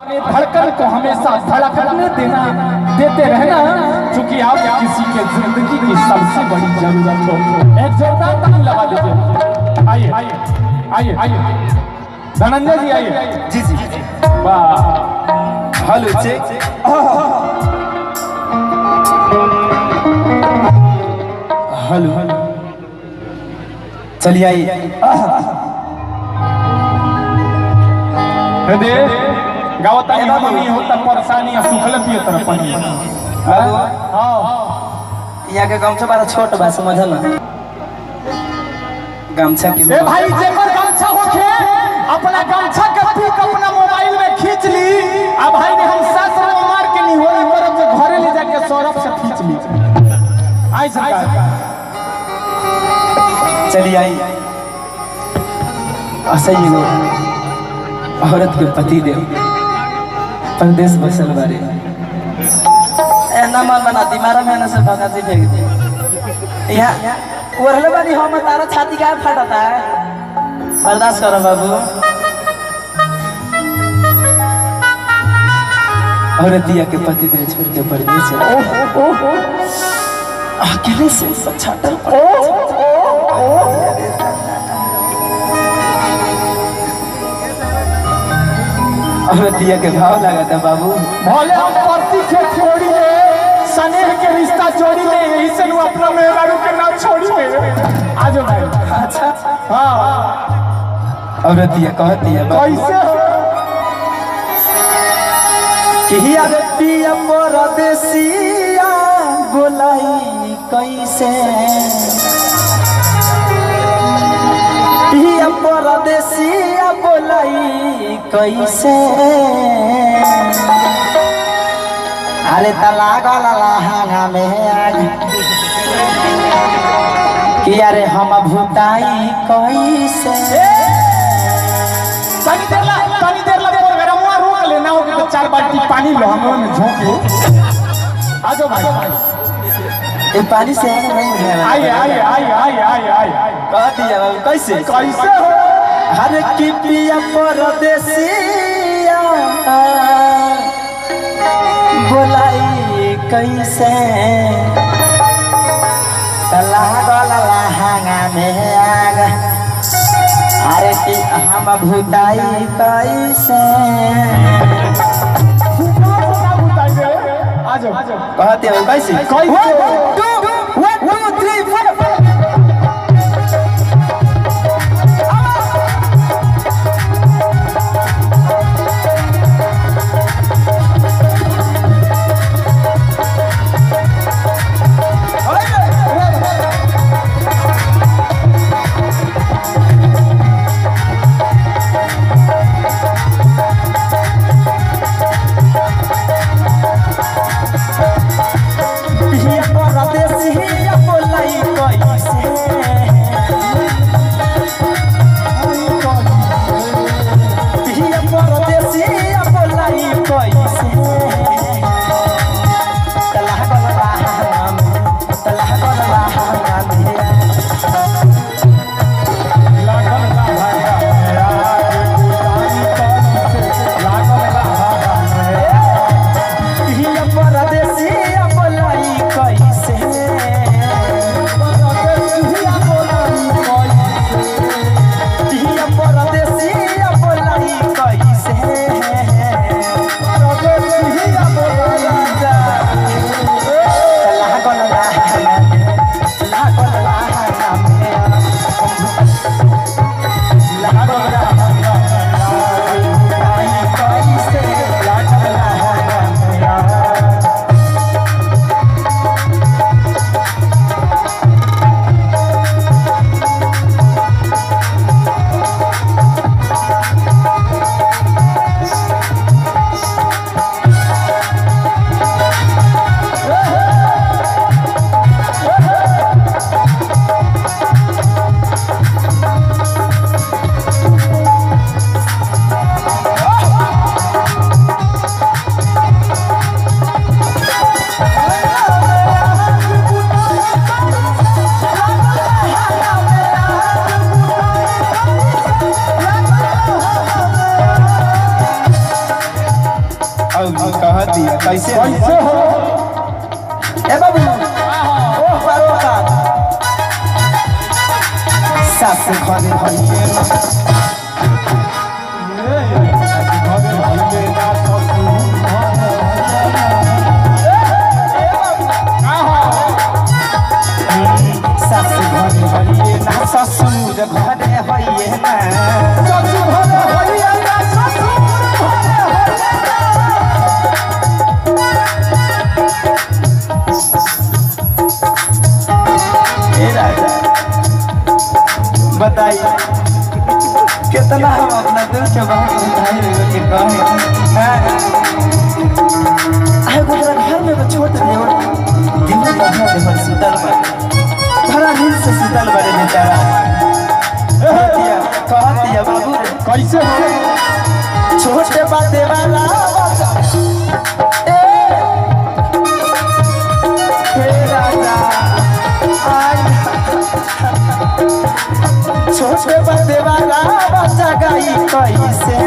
धड़कन को हमेशा धड़कने देते रहना, क्योंकि आप किसी के जिंदगी की सबसे बड़ी जरूरत हो। एक जोरदार ताली लगा दीजिए। आइए आइए आइए आइए धनंजय जी आइए। जी जी वाह, हेलो चेक। हेलो हेलो चलिए आइए। हृदय गावता नहीं होता परेशानी सुखल पिए तरह पानी। हाँ यहाँ के गमछा बड़ा छोट बा, समझ ना गमछा की। ए भाई जेकर गमछा होखे अपना गमछा के पिक अपना मोबाइल में खींच ली। आ भाई ने हम शास्त्र में मार के नहीं होई पर जो घरे ले जाके सौरभ से खींच ली। आई सरकार चलिए आई। असही गो औरत के पति देव परदेश बसल बारे मन बना दिमाग में से भगाती फेंक दे। यहाँ ओढ़ले बानी हम तारा छाती का फटता है, बर्दाश्त करो बाबू। औरतिया के पति देव छोड़ के परदेश अकेले से छाटल औरतिया के भाव लगा था बाबू। भले हम परती के छोड़ी ले, स्नेह के रिश्ता जोड़ी ले, यही से नु अपना मेहरारू के ना छोड़ी ले। आजो भाई। अच्छा हां औरतिया कहती है कैसे कि यार पिया परदेसिया बोलाई कैसे, पिया परदेसिया बोलाई कैसे। अरे तला गला लहाना में आग कि अरे हम भूताई कैसे। तनी देर ला प्रोग्रामवा रोक लेना हो तो 4 बाल्टी पानी लो हम में झोंक लो। आजो भाई ये पानी से नहीं है। आइए आइए आइए आइए आइए आइए कह दिया बाबू कैसे कैसे हो। हर की पिया परदेसिया बोलाई कैसे, तला गला लहाना में आग अरे कि हम भूताई कैसे। आजो कहते हो कैसे 1 2 3 4 परदेसिया बोलाई कैसे। और कह दिया कैसे कैसे हो ए बाबू ओ पारो का सास घरे भइले सास घरे भइले ना ससुर घरे हइए ना ससुर घरे हइए ना ससुर ए राजा बताइए कितना हम अपना दिल के बात बताइए कि कहे आए गुजरा घर में वो छोट देवर दिन में बढ़िया देवर सुतल बा भरा नींद से सुतल बड़े बेचारा कह दिया बाबू रे कैसे हो छोटे बाते वाला हे राजा छोटे बाते वाला बच्चा गाई कैसे